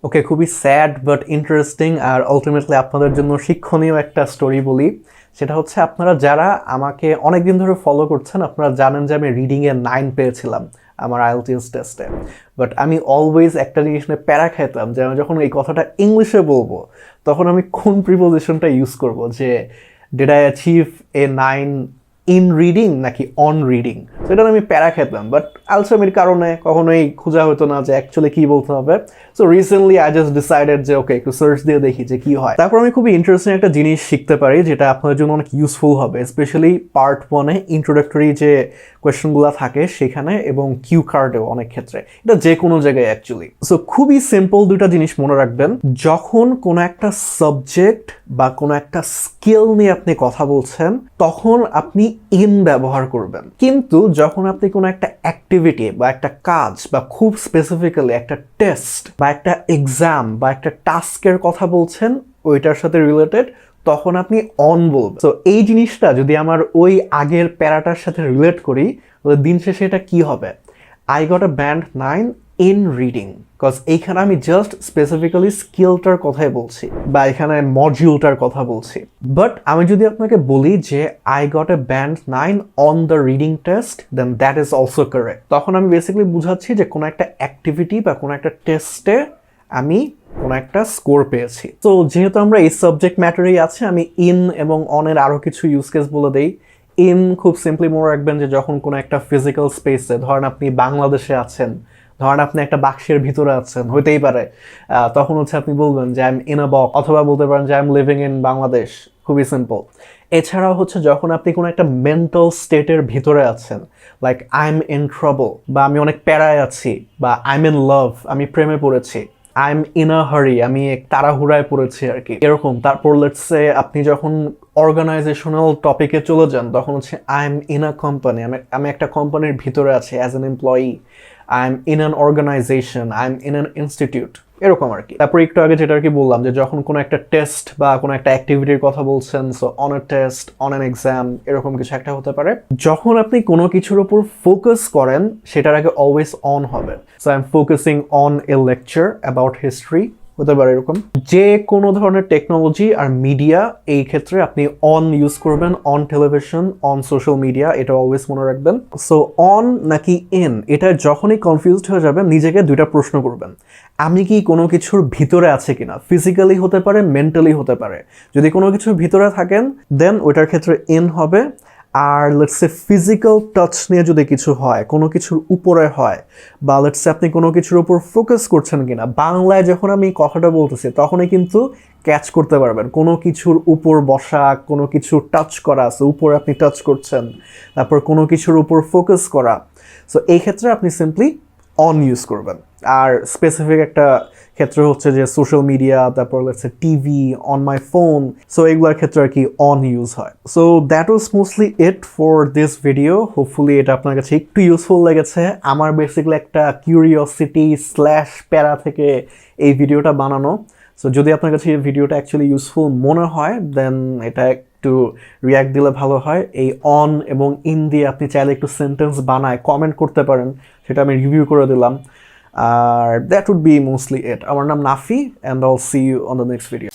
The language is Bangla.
ওকে, খুবই স্যাড বাট ইন্টারেস্টিং আর আলটিমেটলি আপনাদের জন্য শিক্ষণীয় একটা স্টোরি বলি। সেটা হচ্ছে, আপনারা যারা আমাকে অনেকদিন ধরে ফলো করছেন আপনারা জানেন যে আমি রিডিংয়ে 9 পেয়েছিলাম আমার আইএলটিএস টেস্টে। বাট আমি অলওয়েজ একটা জিনিস নিয়ে প্যারা খাইতাম যে আমি যখন এই কথাটা ইংলিশে বলবো তখন আমি কোন প্রিপোজিশনটা ইউজ করব, যে did I achieve A 9 in reading নাকি অন রিডিং। তো এটা আমি প্যারা খেতাম, বাট আলসামির কারণে কখনোই খোঁজা হতো না যে অ্যাকচুয়ালি কী বলতে হবে। So recently I just decided যে ওকে, একটু সার্চ দিয়ে দেখি যে কী হয়। তারপর আমি খুবই ইন্টারেস্টিং একটা জিনিস শিখতে পারি যেটা আপনাদের জন্য অনেক ইউজফুল হবে, স্পেশালি পার্ট 1-এ ইন্ট্রোডাক্টরি যে কোয়েশ্চেনগুলো থাকে সেখানে, এবং কিউ কার্ডেও অনেক ক্ষেত্রে, এটা যে কোনো জায়গায় অ্যাকচুয়ালি। সো খুবই সিম্পল দুইটা জিনিস মনে রাখবেন, যখন কোনো একটা সাবজেক্ট বা কোনো একটা স্কিল নিয়ে আপনি কথা বলছেন তখন আপনি ইন ব্যবহার করবেন, কিন্তু যখন আপনি কোনো একটা অ্যাক্টিভিটি বা একটা কাজ বা খুব স্পেসিফিক্যালি একটা টেস্ট বা একটা এক্সাম বা একটা টাস্কের কথা বলছেন ওইটার সাথে রিলেটেড, তখন আপনি অন বলবেন। তো এই জিনিসটা যদি আমার ওই আগের প্যারাটার সাথে রিলেট করি তাহলে দিন শেষে এটা কি হবে, I got a band 9 in reading, because এইখানে আমি জাস্ট স্পেসিফিক্যালি স্কিলটার কথাই বলছি বা এখানে মডিউলটার কথা বলছি। বাট আমি যদি আপনাকে বলি যে I got a band 9 on the reading test, then that is also correct. তখন আমি বেসিক্যালি বুঝাচ্ছি যে কোনো একটা অ্যাক্টিভিটি বা কোনো একটা টেস্টে আমি কোনো একটা স্কোর পেয়েছি। তো যেহেতু আমরা এই সাবজেক্ট ম্যাটারেই আছে, আমি ইন এবং অনের আরও কিছু ইউজ কেস বলে দেই। ইন খুব সিম্পলি মনে রাখবেন যে যখন কোনো একটা ফিজিক্যাল স্পেসে, ধরেন আপনি বাংলাদেশে আছেন, ধরেন আপনি একটা বাক্সের ভিতরে আছেন, হইতেই পারে, তখন হচ্ছে আপনি বলবেন যে I am in a box, অথবা বলতে পারেন যে I am living in Bangladesh. খুবই সিম্পল। এছাড়াও হচ্ছে যখন আপনি কোনো একটা মেন্টাল স্টেটের ভিতরে আছেন, like I am in trouble, বা আমি অনেক প্যারায় আছি, বা আই এম ইন লাভ, আমি প্রেমে পড়েছি, আই এম ইন আ হারি, আমি এক তাড়াহুড়ায় পড়েছি আর কি, এরকম। তারপর লেটস সে আপনি যখন অর্গানাইজেশনাল টপিকে চলে যান তখন হচ্ছে I am in a company, আমি একটা কোম্পানির ভিতরে আছি as an employee, I am in an organisation, I am in an institute, এরকম আর কি। তারপর একটু আগে যেটা আর কি বললাম যে যখন কোনো একটা টেস্ট বা কোনো একটা অ্যাক্টিভিটির কথা বলছেন, so on a test, on an exam, এরকম কিছু একটা হতে পারে। যখন আপনি কোনো কিছুর উপর ফোকাস করেন সেটার আগে অলওয়েজ অন হবে। So I am focusing on a lecture about history, হতে পারে এরকম। যে কোনো ধরনের টেকনোলজি আর মিডিয়া, এই ক্ষেত্রে আপনি অন ইউজ করবেন, on television, on social media, এটা অলওয়েজ মনে রাখবেন। সো অন নাকি ইন, এটা যখনই কনফিউজড হয়ে যাবেন নিজেকে দুইটা প্রশ্ন করবেন, আমি কি কোনো কিছুর ভিতরে আছে কিনা, ফিজিক্যালি হতে পারে, মেন্টালি হতে পারে। যদি কোনো কিছুর ভিতরে থাকেন দেন ওইটার ক্ষেত্রে ইন হবে। আর লেটস সে ফিজিক্যাল টাচ নিয়ে যদি কিছু হয়, কোনো কিছুর উপরে হয়, বা লেটস সে আপনি কোনো কিছুর উপর ফোকাস করছেন কিনা, বাংলায় যখন আমি কথাটা বলতেছি তখনই কিন্তু ক্যাচ করতে পারবেন কোনো কিছুর উপর বসা, কোনো কিছু টাচ করা, সো উপরে আপনি টাচ করছেন, তারপর কোনো কিছুর উপর ফোকাস করা। সো এই ক্ষেত্রে আপনি সিম্পলি অন ইউজ করবেন। আর স্পেসিফিক একটা ক্ষেত্র হচ্ছে যে সোশ্যাল মিডিয়া, তারপর হচ্ছে TV, on my phone, so এগুলোর ক্ষেত্রে আর কি অন ইউজ হয়। So that was mostly it for this video. Hopefully এটা আপনার কাছে একটু ইউজফুল লেগেছে। আমার বেসিক্যালি একটা কিউরিওসিটি স্ল্যাশ প্যারা থেকে এই ভিডিওটা বানানো। সো যদি আপনার কাছে এই ভিডিওটা অ্যাকচুয়ালি ইউজফুল মনে হয় দেন এটা একটু রিয়াক্ট দিলে ভালো হয়। এই অন এবং ইন দিয়ে আপনি চাইলে একটু সেন্টেন্স বানায় কমেন্ট করতে পারেন, সেটা আমি রিভিউ করে দিলাম। আর that would be mostly it. আমার নাম Nafi, and I'll see you on the next video.